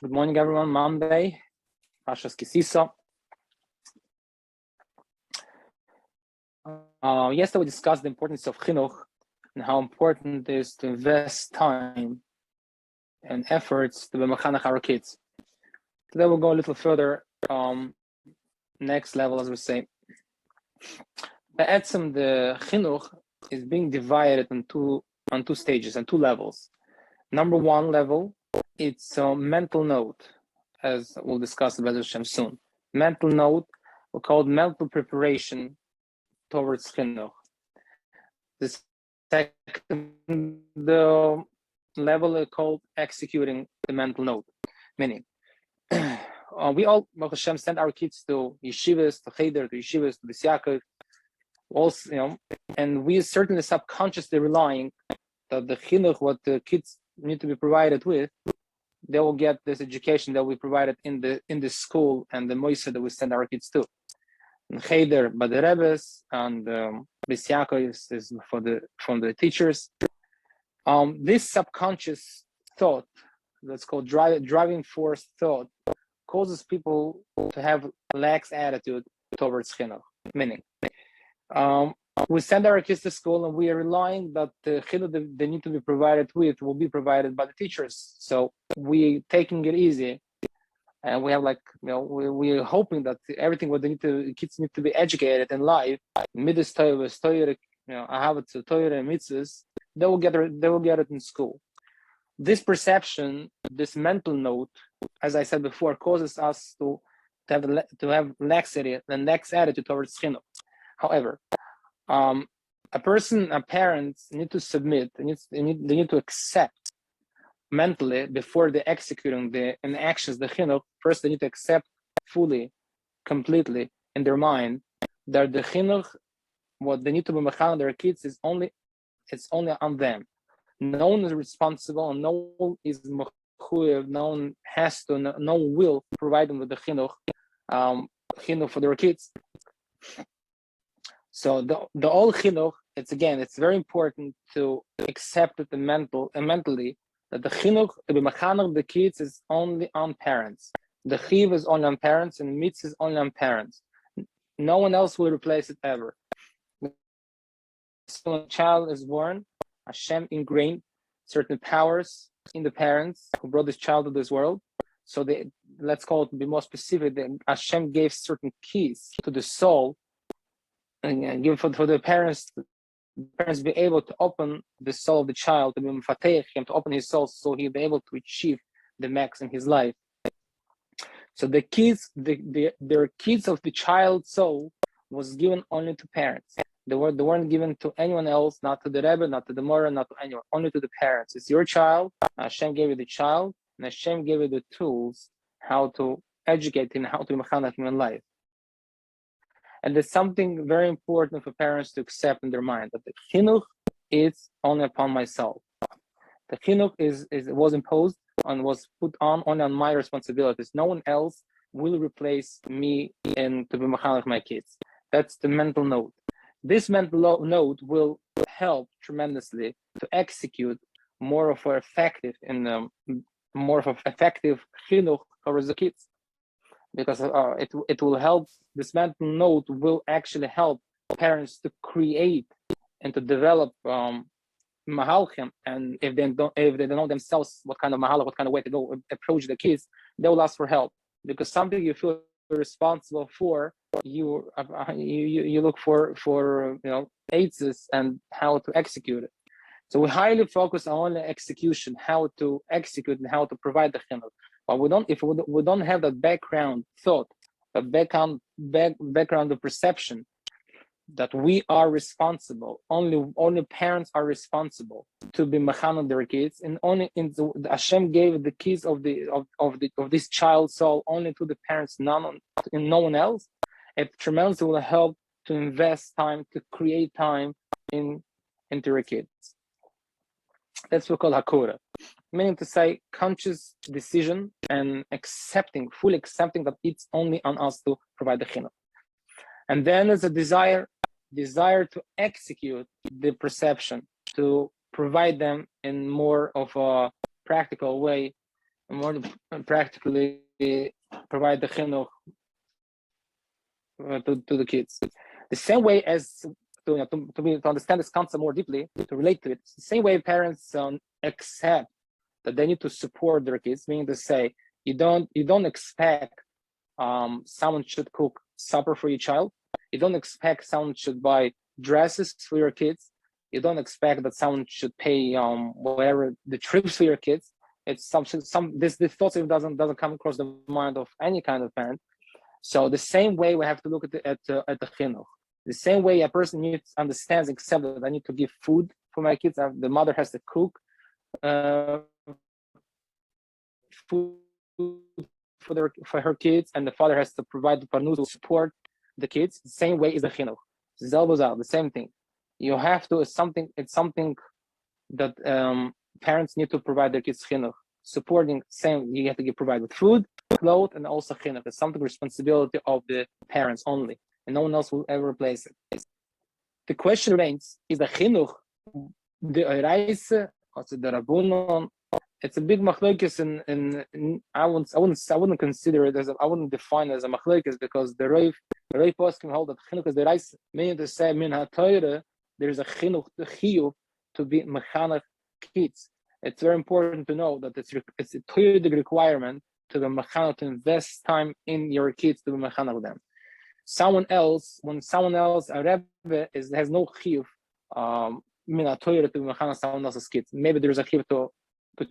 Good morning, everyone. Monday, Pashas Kisisa. Yesterday we discussed the importance of Chinuch and how important it is to invest time and efforts to be mechanech our kids. Today we'll go a little further, next level, as we say. Ba'etzem, the Chinuch is being divided on two stages and two levels. Number one level, it's a mental note, as we'll discuss about Hashem soon. Mental note, we call it mental preparation towards Chinuch. The second level is called executing the mental note, meaning we all, Hashem, send our kids to yeshivas, to cheder, to yeshivas, to the Yaakov, also, and we certainly subconsciously relying that the Chinuch, what the kids need to be provided with, they will get this education that we provided in the school and the moisa that we send our kids to. And cheder by the rebbes, and Yaakov is from the teachers. This subconscious thought, that's called driving force thought, causes people to have lax attitude towards Chinuch. Meaning, we send our kids to school and we are relying that the Chinuch they need to be provided with will be provided by the teachers. So we taking it easy, and we have we're hoping that everything what kids need to be educated in life, midas toivas, toyer, ahavat toyer and mitzvahs, they will get it in school. This perception, this mental note, as I said before, causes us to have laxity and lax attitude towards Chinuch. However, parents need to submit. They need to accept mentally before they executing the actions. The Chinuch, first they need to accept fully, completely in their mind that the Chinuch, what they need to be mechanech their kids, it's only on them. No one is responsible, and no one is mechuyev. No one has to. No one will provide them with the chinuch for their kids. So the old chinuch, it's very important to accept it mentally that the chinuch to be mechanech the kids is only on parents. The chiv is only on parents, and mitzvah is only on parents. No one else will replace it ever. So when a child is born, Hashem ingrained certain powers in the parents who brought this child to this world. So let's call it, to be more specific, Hashem gave certain keys to the soul and give for the parents be able to open the soul of the child, to be mefatech him, to open his soul so he'll be able to achieve the max in his life. So the keys, their keys of the child's soul was given only to parents. They weren't given to anyone else, not to the Rebbe, not to the Mora, not to anyone, only to the parents. It's your child. Hashem gave you the child, and Hashem gave you the tools how to educate him, how to be mechanech him in life. And there's something very important for parents to accept in their mind, that the chinuch is only upon myself. The chinuch was imposed and was put on only on my responsibilities. No one else will replace me and to be mechanech my kids. That's the mental note. This mental note will help tremendously to execute more of an effective chinuch towards the kids, because it will help. This mental note will actually help parents to create and to develop mahalchim, and if they don't know themselves what kind of mahalach, what kind of way to go approach the kids, they will ask for help, because something you feel responsible for, you look for aids and how to execute it. So we highly focus on only execution, how to execute and how to provide the chinuch. But we don't have that background thought, that background of perception that we are responsible. Only parents are responsible to be mechanech their kids, and Hashem gave the keys of this child's soul only to the parents, no one else. It tremendously will help to invest time, to create time into your kids. That's what we call hakura, meaning to say conscious decision and fully accepting that it's only on us to provide the chinuch. And then there's a desire to execute the perception, to provide them in more of a practical way more practically provide the chinuch to the kids. The same way as to understand this concept more deeply, to relate to it, it's the same way parents accept that they need to support their kids, meaning to say you don't expect someone should cook supper for your child. You don't expect someone should buy dresses for your kids. You don't expect that someone should pay whatever the trips for your kids. It's this thought doesn't come across the mind of any kind of parent. So the same way we have to look at the chinuch. The same way a person needs understands, accept that I need to give food for my kids. The mother has to cook food for her kids, and the father has to provide the parnus to support the kids. The same way is the chinuch. The same thing. You have to. It's something that parents need to provide their kids chinuch. Supporting, same. You have to provide with food, clothes, and also chinuch. It's something responsibility of the parents only, and no one else will ever replace it. The question remains: is the chinuch the oraisa or the rabbanon? It's a big machlokes, and I wouldn't consider it as I wouldn't define it as a machlokes, because the Rav poskim hold that chinuch is the oraisa, meaning to say min haTorah there is a chinuch, the chiyuv to be mechanech kids. It's very important to know that it's a Torah requirement to be mechanech, to invest time in your kids to be mechanech them. When someone else, a Rebbe, has no chiyuv min haTorah to be mechanech someone else's kids. Maybe there's a chiyuv to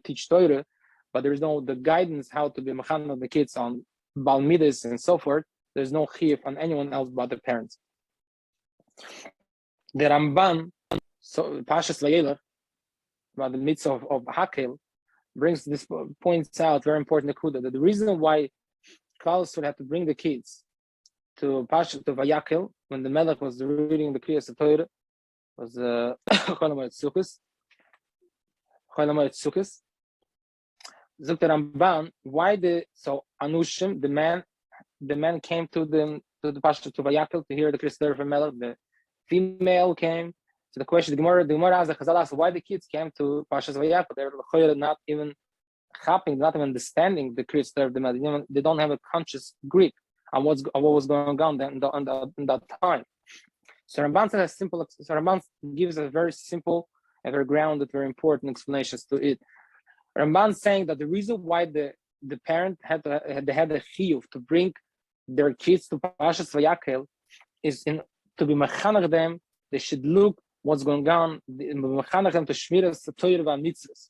teach Torah, but there's no the guidance how to be mechanech the kids on Bal Midas and so forth. There's no chiyuv on anyone else but the parents. The Ramban, so Pashas Vayelech, about the mitzvah of Hakel, brings this, points out very important that the reason why Klaus would have to bring the kids to Vayakel when the Melech was reading the Kriyas of Torah was Cholamoyed Sukkos. Zuk the Ramban, why Anushim, the man came to the Pasha to Vayakel to hear the Kriyas of Torah from Melech. The female came. So the question, the Gemara asks the Chazal, why the kids came to Pashas Vayakel? They're not even happy, not even understanding the Kriyas of the Melech. They don't have a conscious grip on what was going on in that time. So Ramban gives a very simple, and very grounded, very important explanations to it. Ramban saying that the reason why the parent had the chiyuv to bring their kids to Pashas Vayakel is to be mechanech them. They should look what's going on, mechanech them to shmiras Torah v'mitzvos,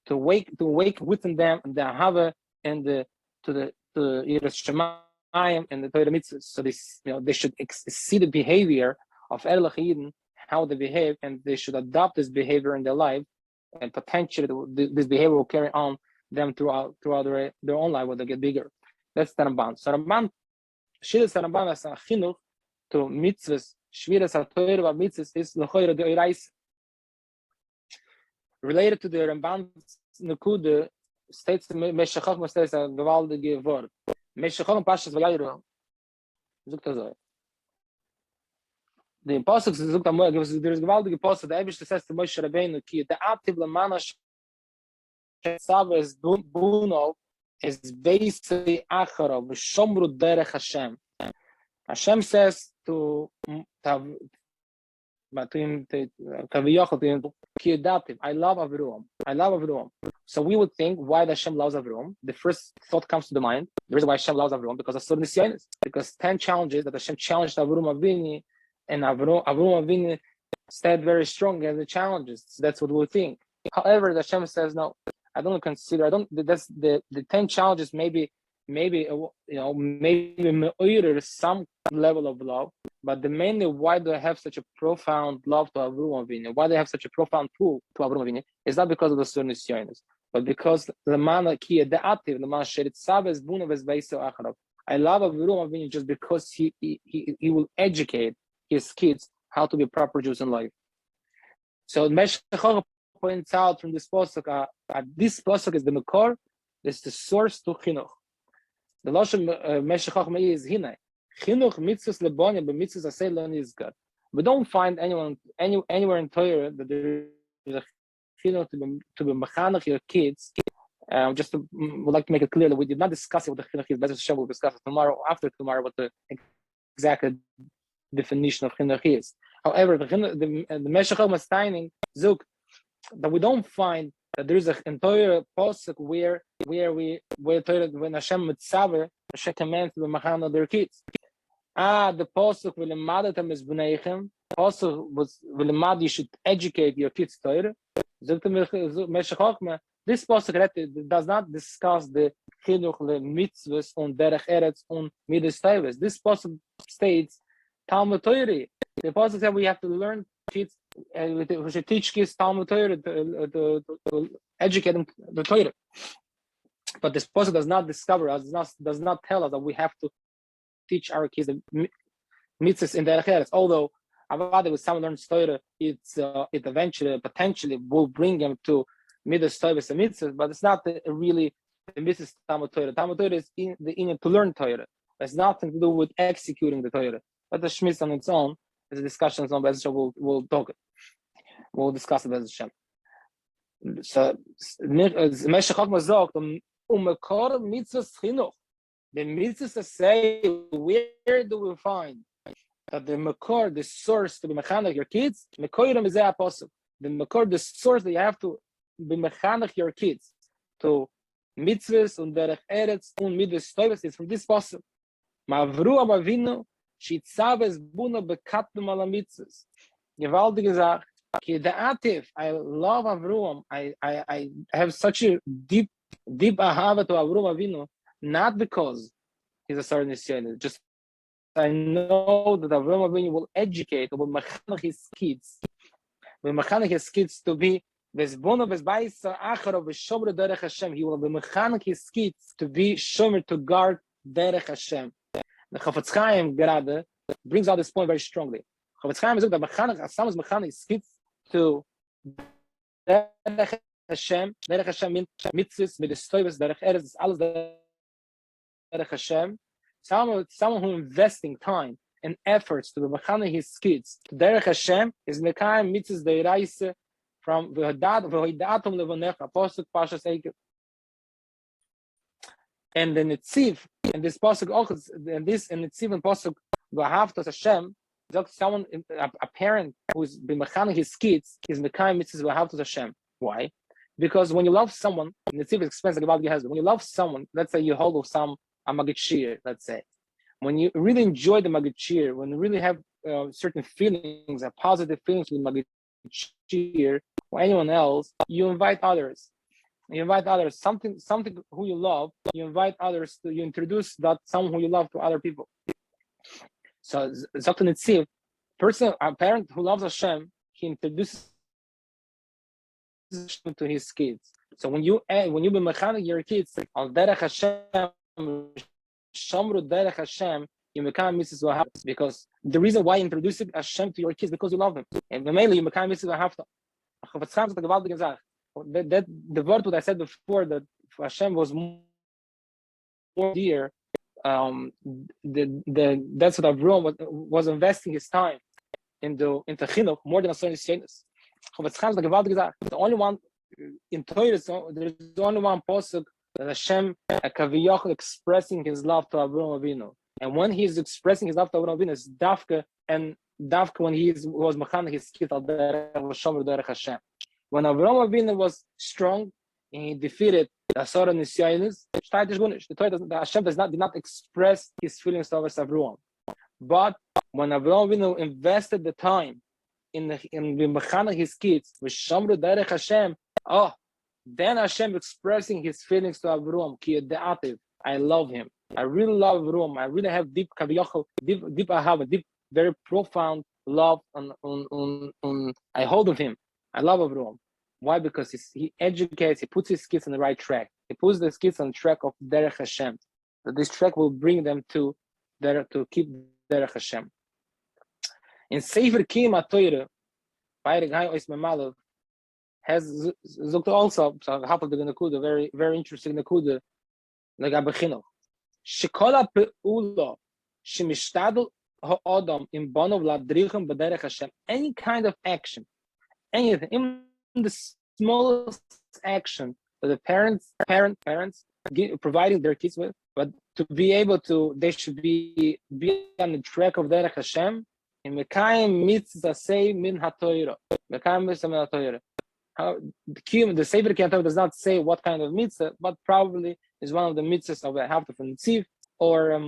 to wake within them the ahava and the yiras shemayim and the Torah mitzvos. So they should see the behavior of Erlich Yidden, how they behave, and they should adopt this behavior in their life, and potentially this behavior will carry on them throughout their own life when they get bigger. That's the Ramban. So Ramban, Shilas Ramban as a chinuch to mitzvahs, shviras haTorah mitzvahs is l'choira de oraisa. Related to the Ramban's nekude states Meshachach states a gewaltige word. Meshachach Pashas Vayayro zukt so. The Pasuk zukt amol there is gewaltige Pasuk. The Eibush says to Moshe Rabbeinu ki the active lamanash savas buno is basically achara v'shomru derech Hashem. Hashem says to him, I love Avram. So we would think, why does Hashem loves Avram? The first thought comes to the mind. The reason why Hashem loves Avram, because of certain nisyonos, because 10 challenges that Hashem challenged Avram Avinu, and Avram Avinu stayed very strong against the challenges. So that's what we would think. However, the Hashem says, no, that's the 10 challenges maybe some level of love, but the mainly why do I have such a profound love to Avram Avinu? Why do I have such a profound pull to Avram Avinu? It's not because of the certain nisyonos, but because the man ki the active, the man sherit sabes buna vesveiso acharav. I love Avram Avinu just because he will educate his kids how to be proper Jews in life. So Meshachach points out from this pasuk, this pasuk is the makor, is the source to chinuch. The lashon Meshachach is hinay. Chinuch mitzvos lebonim b'mitzvos asay lo nizkar. We don't find anywhere in Torah that there is a chinuch to be mechanech your kids would like to make it clear that we did not discuss it with the Chinuch is. Bezos Hashem will discuss it tomorrow, after tomorrow, what the exact definition of Chinuch is. However, the Meshech Chochmah Steining Zuk that we don't find that there is an entire pasuk where when Hashem mitzaver, Hashem commands the machana their kids. The pasuk v'lemadatem es b'neichem. Pasuk was v'lemad, you should educate your kids Torah. Zuk Meshech Chochmah. This pasuk does not discuss the chinuch, the mitzvahs on derech eretz on midas tayves. This pasuk states Talmud Torah. The pasuk said we have to learn kids. We should teach kids Talmud Torah to educate them the Torah. But this pasuk does not discover us, does not tell us that we have to teach our kids the mitzvahs in derech eretz. Although Avada, with someone learns Torah, it eventually, potentially, will bring them to midas tayves and mitzvahs, but it's not really the mitzvahs Talmud Torah. Talmud Torah is in to learn Torah. It's nothing to do with executing the Torah. But the Shmitz on its own is a discussion on Bezos Hashem. We'll discuss it Bezos Hashem. So Meshech Chochmah sagt Mekor mitzvahs chinuch. The mitzvahs say, where do we find that the Mekor, the source to be mechanech your kids? Mekorim is a pasuk. The Mekor, the source that you have to be mechanech your kids to mitzvahs und derech eretz und midas tayves is from this pasuk. Ma'avru Avinu shitzaves buna bekatnum ala mitzvahs. Gewaltige Sache. Ki da'ativ. I love Avruam. I have such a deep ahava to Avruam Avinu, not because he's a certain Israeli. Just I know that Avruam Avinu will educate, will mechanech his kids. Will mechanech his kids to be he will be mechanech his kids to be shomer, to guard derech Hashem. The Chafetz Chaim gerade brings out this point very strongly. Chafetz Chaim is that Hashem is mechanech his kids to derech Hashem. Derech Hashem means mitzvahs, midas tayves, derech eretz, alles derech Hashem. Someone who investing time and efforts to be mechanech his kids to derech Hashem is mekayim mitzvahs deiraisa from v'hoidatum levonecha, pasuk Pashas Eikev. And the Netziv, and this pasuk also, and Netziv and pasuk v'ahavtos Hashem, someone, a parent who's been mechanech his kids is mekayim mitzvahs v'ahavtos Hashem. Why? Because when you love someone, Netziv explains like about your husband. When you love someone, let's say you hold of a Magid Shir, let's say, when you really enjoy the Magid Shir, when you really have certain feelings, positive feelings with Magid Shir or anyone else, you invite others. Something who you love, you invite others to, you introduce that someone who you love to other people. So Dr. Netziv, a parent who loves Hashem, he introduces Hashem to his kids. So when you be mechanech your kids al derech Hashem, shamru derech Hashem, you become Mrs. Wahab, because the reason why introducing Hashem to your kids because you love them, and mainly you become Mrs. Wahab. That the word that I said before, that Hashem was more dear. That's what Avraham was investing his time into Chinuch more than a certain status. The only one in Torah, there's only one pasuk that Hashem Kaviyachol expressing his love to Avraham Avinu. And when he is expressing his love to Avraham Avinu, it's Dafka, and Dafka when he was mechanech his kids al derech Hashem. When Avraham Avinu was strong and he defeated the Asara Nisyanis, the Hashem did not express his feelings towards Avraham. But when Avraham Avinu invested the time in mechanech his kids with Shamru derech Hashem, then Hashem expressing his feelings to Avraham, ki de'ativ, I love him. I really love Avraham. I really have deep kaviyachol, deep ahava, deep, very profound love on I hold of him. I love Avraham. Why? Because he educates, he puts his kids on the right track. He puts the kids on the track of derech Hashem. That this track will bring them to keep derech Hashem. In Sefer Kiyum HaTorah, Peirik Hay Ois Memalev has zooked also, so half of the Nekuda, very, very interesting Nekuda, like Chinuch. Shekol HaPe'ula Shemishtadel Ha'adam in Banov Ladrichem B'derech Hashem. Any kind of action, anything, even the smallest action that the parents providing their kids with, but to be able to, they should be on the track of Derech Hashem. In Mekayim mitzvah say min hatoira. Mekayim mitzvah min hatoira. How the Sefer Kiyav does not say what kind of mitzvah, but probably is one of the mitzvahs of the Haftarah from Tziv, or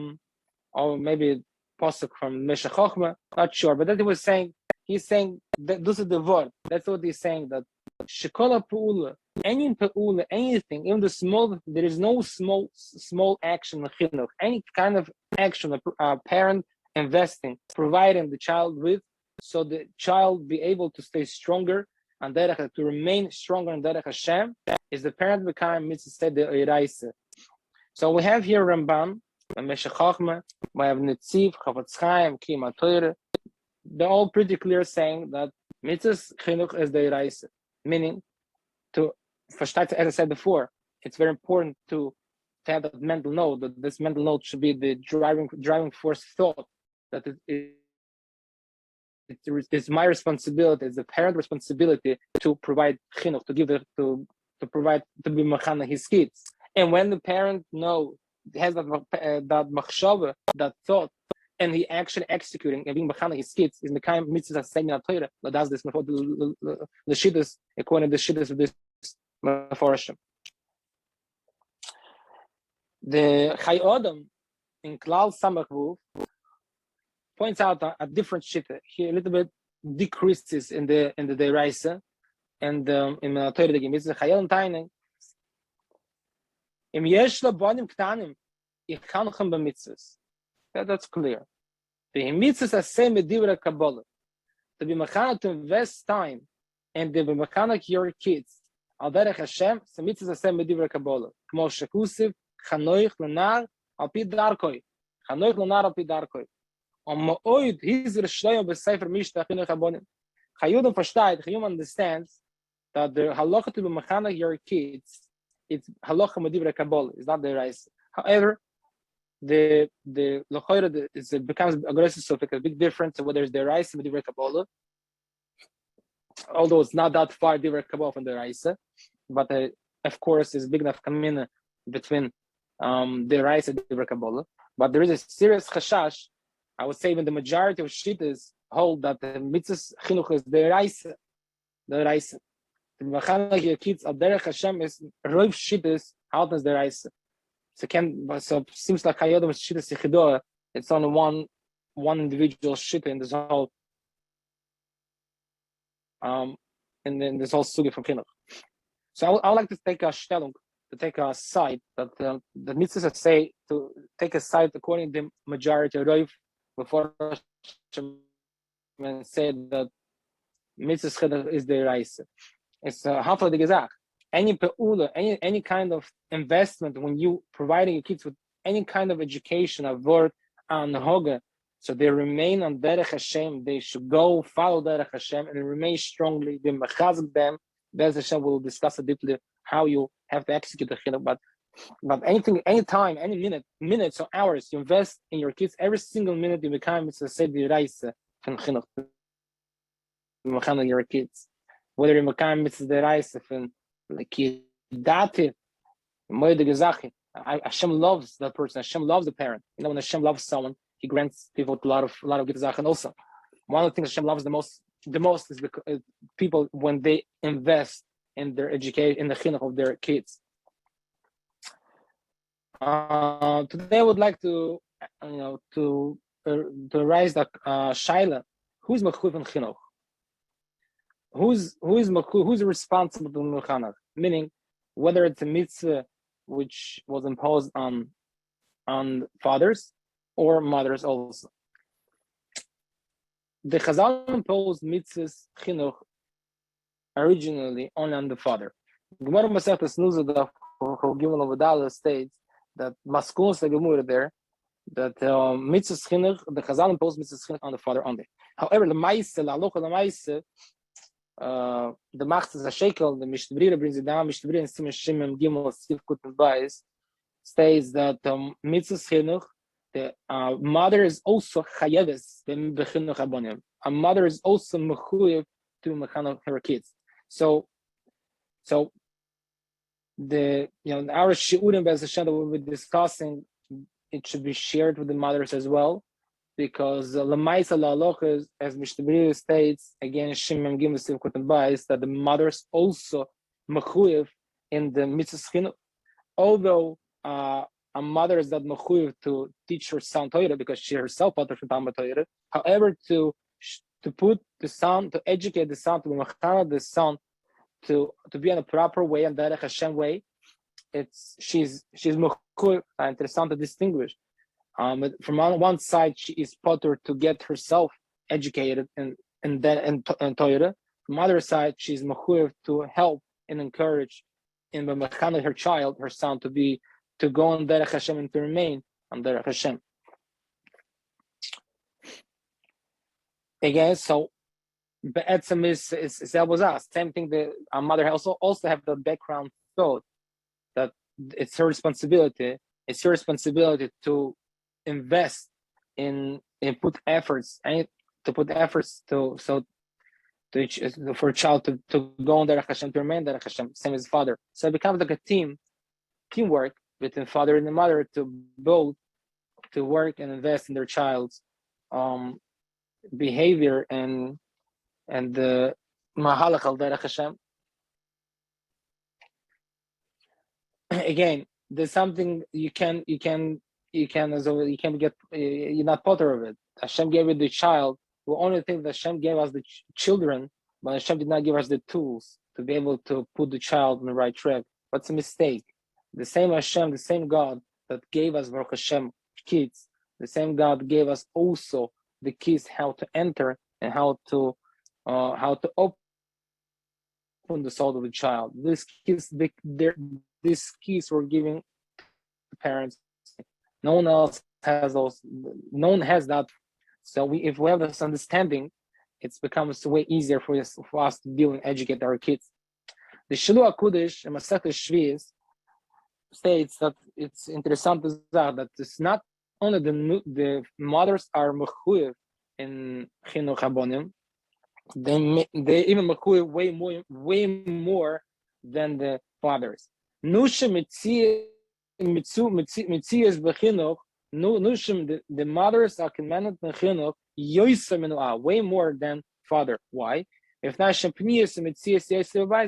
maybe pasuk from Meshech Chochma. Not sure, but that he was saying. He's saying that this is the word. That's what he's saying. That shikola pu'ula, any pu'ula, anything, even the small. There is no small action in Chinuch. Any kind of action a parent investing, providing the child with, so the child be able to stay stronger and to remain stronger in Derech Hashem, is the parent becoming mitzvah the Eiraisa. So we have here Ramban, Meshech Chochma, we have Netziv, Chavetz Chaim, Kiyum HaTorah. They're all pretty clear saying that mitzvah chinuch is the Eiraisa, meaning to, as I said before, it's very important to have that mental note, that this mental note should be the driving force thought, that it's my responsibility, it's the parent responsibility to provide chinuch, to give it, to provide, to be machana his kids. And when the parent has that machshava, that thought, and he actually executing and being machana his kids, is the kind of mitzvah saying in Torah that does this before the shidduch, according to the shidduch of this meforshim. The Chai Adam in Klal Samach Vuf points out a different shita. He a little bit decreases in the Deiraisa, and in the Torah the mitzvah Chai Adam Taining. Im yesh lo bonim ktanim ichanchem b'mitzvahs. That's clear. The mitzvahs are same with divra Kabbalah. To be mechanic, to invest time and to be mechanic your kids. Al derech Hashem, the mitzvahs are same with divra Kabbalah. Kmo shekusiv chanoich lenar al pi darkoi. Chanoich lenar al pi darkoi. Ma'oid hizr shloim b'sefer mishtach chinuch habonim. Chayudim versteht, Chayudim understands that the halacha to be mechanic your kids, it's halacha with divra Kabbalah. It's not the rice. However, the lochoira it becomes aggressive, so it's a big difference whether it's the rice and the divrei Kabbalah, although it's not that far divrei Kabbalah from the rice, but of course it's big enough kamina between the rice and the divrei Kabbalah. But there is a serious chashash. I would say even the majority of shittas hold that the mitzvah chinuch is the rice. The rice. The mechanech your kids al derech Hashem is roiv shittas out as the rice. So it seems like Hayodam Shita Sichidor, it's only one individual shita in this whole in this whole sugi from Chinuch. So I would like to take a stellung, to take a side that the mitzvahs say to take a side according to the majority of Roiv before and say that mitzvahs chinuch is the Reise. It's half of the Gezach. Any pe'ula, any kind of investment, when you providing your kids with any kind of education, a word, and hoga, so they remain on Derech Hashem, they should go follow Derech Hashem and remain strongly. They mechazek them. Derech Hashem will discuss it deeply how you have to execute the chinuch. But anything, any time, any minutes or hours you invest in your kids, every single minute you become it's a sedi reise from chinuch. Your kids, whether you become it's the reise from like Hashem loves that person. Hashem loves the parent. You know, when Hashem loves someone, He grants people a lot of good zachen. Also, one of the things Hashem loves the most is because people when they invest in their education, in the chinuch of their kids. Today, I would like to raise the shaila: who's mechuyev in chinuch? Who's responsible to mechanach? Meaning, whether it's a mitzvah which was imposed on fathers or mothers also. The Chazal imposed mitzvahs chinuch originally only on the father. Gemara Masechtas Nuzah Gimel states that Maskun Gemara there that mitzvahs chinuch, the Chazal imposed mitzvahs chinuch on the father only. However, the Ma'aseh, the Alocha, the Ma'aseh, the Machzas HaShekel, the Mishnah brings it down. Mishnah in Siman Shimon Gimel Sif Kuten Bais states that mitzvahs chinuch, the mother is also chayeves b'chinuch abonim. A mother is also mechuyev to mechanach her kids. So our shiurim Be'ez Hashem that we'll be discussing, it should be shared with the mothers as well, because Lamaisa La'aloch, as Mishnah states, again, Shimon Gimel Sivkot and Bais, that the mothers also mechuyev in the mitzvah Chinuch. Although a mother is not mechuyev to teach her son Torah because she herself taught from Talmud Torah. However, to put the son, to educate the son, to be mechana the son, to be in a proper way and derech Hashem way, she's mechuyev. Interesting to distinguish. From one side, she is potter to get herself educated and Torah. From the other side, she's mechuyev to help and encourage in the mechana her child, her son, to go on derech Hashem and to remain on derech Hashem. Again, so be'etzem is same thing. A mother also have the background thought that it's her responsibility. It's her responsibility to invest in put efforts and to put efforts for a child to go on derech Hashem, to remain derech Hashem, same as father. So it becomes like a teamwork between father and the mother to both to work and invest in their child's behavior and the mahalach al derech Hashem. Again, there's something you can get. You're not potter of it. Hashem gave you the child. We only think that Hashem gave us the children, but Hashem did not give us the tools to be able to put the child on the right track. What's a mistake? The same Hashem, the same God that gave us Baruch Hashem kids, the same God gave us also the keys how to enter and how to open the soul of the child. These keys were given to parents. No one else has those. No one has that. So if we have this understanding, it becomes way easier for us to deal and educate our kids. The Shiluach Kudish and Masechet Shvius states that it's interesting to say that it's not only the mothers are mechuyev in Chinuch Habonim, they even mechuyev way more than the fathers. Nushem mitzias b'chinuch. Nushim, the mothers are commanded in Chinuch way more than father. Why? If not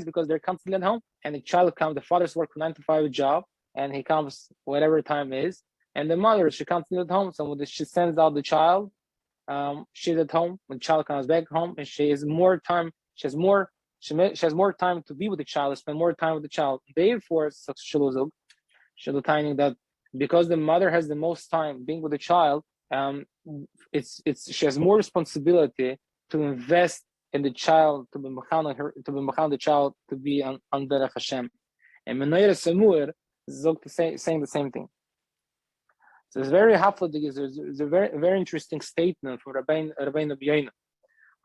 because they're constantly at home and the child comes, the father's work 9 to 5 job and he comes whatever time is, and the mother, she constantly at home. So when she sends out the child, she's at home. When the child comes back home, and she has more time to be with the child, spend more time with the child. Therefore, that because the mother has the most time being with the child, she has more responsibility to invest in the child, to be mechan the child to be on derech Hashem. And Menayra Samur is saying the same thing. So it's very helpful. There's a very interesting statement for Rabbeinu B'Yoina.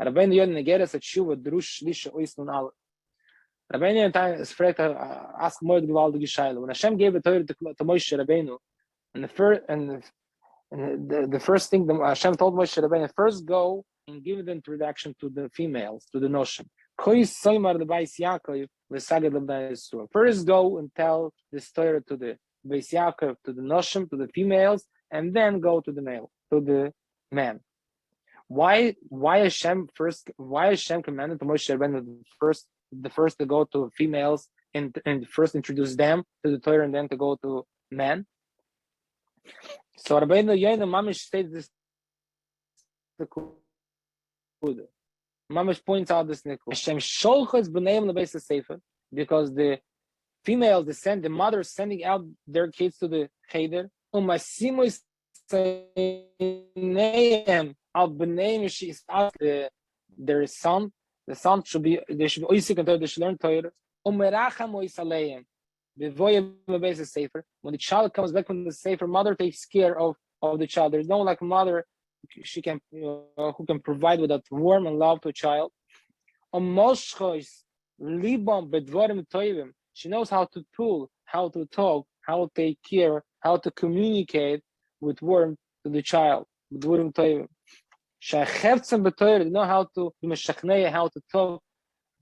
Rabbeinu Yoina Negeres at Shuva Drush Lisha Ois Nun Al. Rabbeinu Yoina is fragt ask more gewaltige Shaila. When Hashem gave the Torah to Moshe Rabbeinu, and the first thing Hashem told Moshe Rabbeinu, first go and give the introduction to the females, to the Noshim. First go and tell the story to the Beis Yaakov, to the Noshim, to the females, and then go to the man. Why Hashem commanded to Moshe Rabbeinu the first to go to females and first introduce them to the Torah and then to go to men? So Rabbeinu Yoina Mamish states this. Mamish points out this nickul. Hashem sholchas b'neim lebeis sefer, because the females, the mothers sending out their kids to the cheder. Umasimus seineim al b'neim she's out their son. The son should be oisik and they should learn Torah. Umeracham ois aleim b'voyim lebeis sefer. When the child comes back from the sefer, mother takes care of the child. There's no like mother who can provide with that warmth and love to a child. She knows how to pull, how to talk, how to take care, how to communicate with warmth to the child. They know how to talk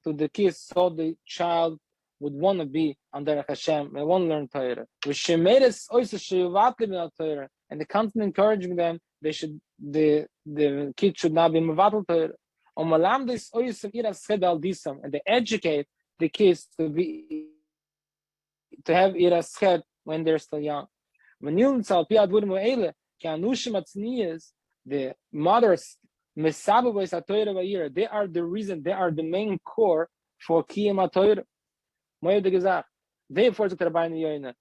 to the kids, so the child would want to be on Derech Hashem and want to learn Torah. And the constant encouraging them, the kids should not be mevatel Torah. And they educate the kids to have iraschet when they're still young. The mothers, they are the reason, they are the main core for Kiyam HaTorah. Therefore, the Rabbeinu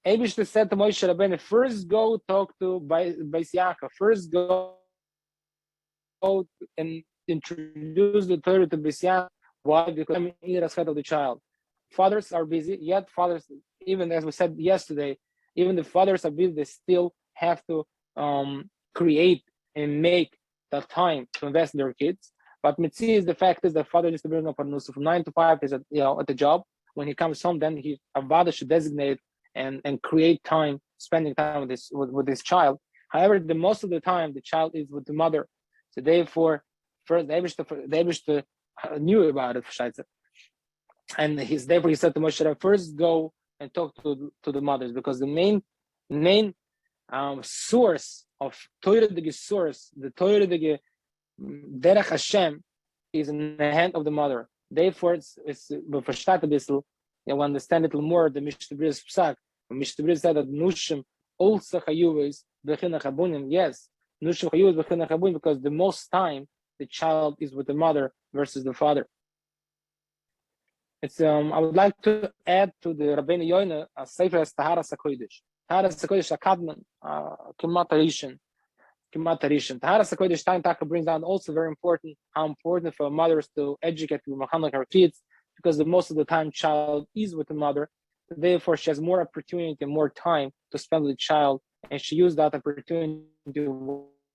Eibishter said to Moshe Rabbeinu, first go talk to Beis Yaakov, first go and introduce the Torah to Beis Yaakov. Why? Because I'm in the of the child. Fathers are busy, yet fathers, even as we said yesterday, even the fathers are busy, they still have to create and make that time to invest in their kids. But Mitzi is the fact is that father needs to bring up a nusu from 9 to 5 is at the job. When he comes home, then a father should designate and create time, spending time with his child. However, the most of the time the child is with the mother. So therefore, first the Eibishter knew about it, and therefore he said to Moshe, first go and talk to the mothers, because the main source of Torah, the Torah Derech Hashem is in the hand of the mother. Therefore, it's versteht a bisschen, you understand it a little more. The Mishnah Berurah Psak, Mishnah Berurah said that Nushim also chayuvos b'chinach habunim. Yes, Nushim chayuvos b'chinach habunim, because the most time the child is with the mother versus the father. It's I would like to add to the Rabbeinu Yoina a sefer as Taharas HaKodesh. Taharas HaKodesh Akadman Kimat Harishin. Taharas HaKodesh Time Taka brings down also very important, how important for mothers to educate her kids, because most of the time child is with the mother. Therefore, she has more opportunity and more time to spend with the child, and she used that opportunity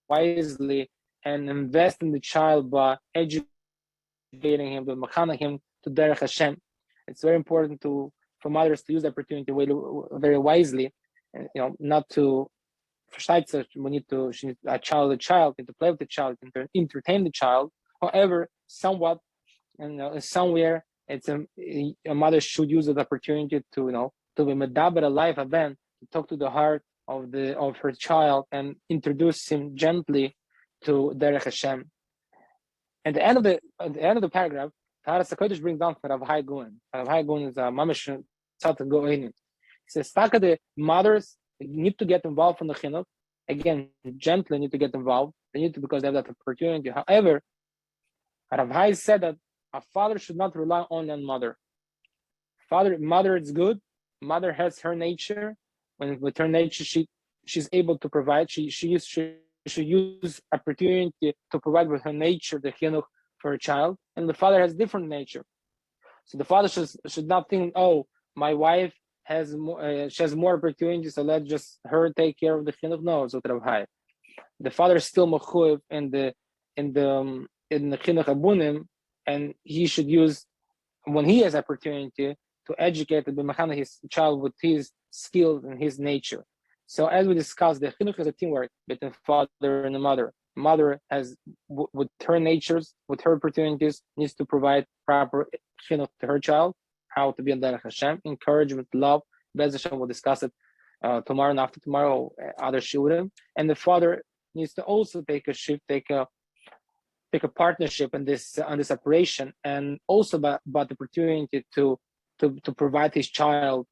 wisely and invest in the child by educating him, to machana him to Derech Hashem. It's very important for mothers to use the opportunity very wisely, and not to. We need to a child, need to play with the child, entertain the child. However, somewhat, somewhere, it's a mother should use the opportunity to be medaber a life event, to talk to the heart of her child and introduce him gently to Derech Hashem. At the end of the paragraph, Taharas HaKodesh brings down for Rav Hai Gun. Rav Hai Gun is a mamish tzat go in. He says, "Taka the mothers need to get involved from the Chinuch. Again, gently need to get involved. They need to, because they have that opportunity. However, Rav Hai said that a father should not rely only on mother. Mother is good. Mother has her nature. When with her nature, she's able to provide. She should use opportunity to provide with her nature the Chinuch for a child. And the father has different nature. So the father should not think, oh, my wife has more opportunities, so let's just her take care of the chinuch. No, so the father is still mechuyev in the chinuch abunim, and he should use, when he has opportunity, to educate his child with his skills and his nature. So as we discussed, the chinuch is a teamwork between father and the mother. Mother has, with her natures, with her opportunities, needs to provide proper chinuch to her child, how to be on Derech Hashem, encouragement, love. Bez Hashem will discuss it tomorrow and after tomorrow, other shiurim. And the father needs to also take a shift, take a partnership in this on this operation, and also about the opportunity to provide his child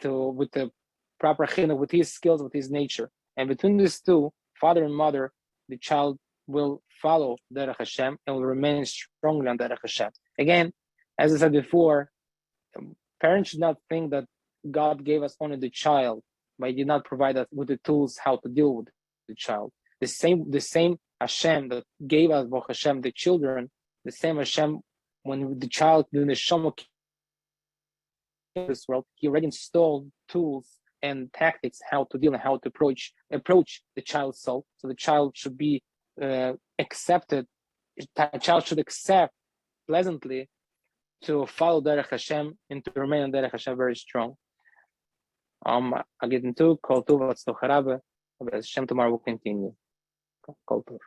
with the proper chinuch, with his skills, with his nature. And between these two, father and mother, the child will follow Derech Hashem and will remain strongly on Derech Hashem. Again, as I said before, parents should not think that God gave us only the child, but He did not provide us with the tools how to deal with the child. The same Hashem that gave us, Baruch Hashem, the children, the same Hashem, when the child in the Neshama in this world, He already installed tools and tactics how to deal and how to approach the child's soul. So the child should be accepted. The child should accept pleasantly to follow Derech Hashem and to remain on Derech Hashem very strong. I get into Kol Tov V'Atzloch Rabbe. Hashem tomorrow will continue. Kol Tov.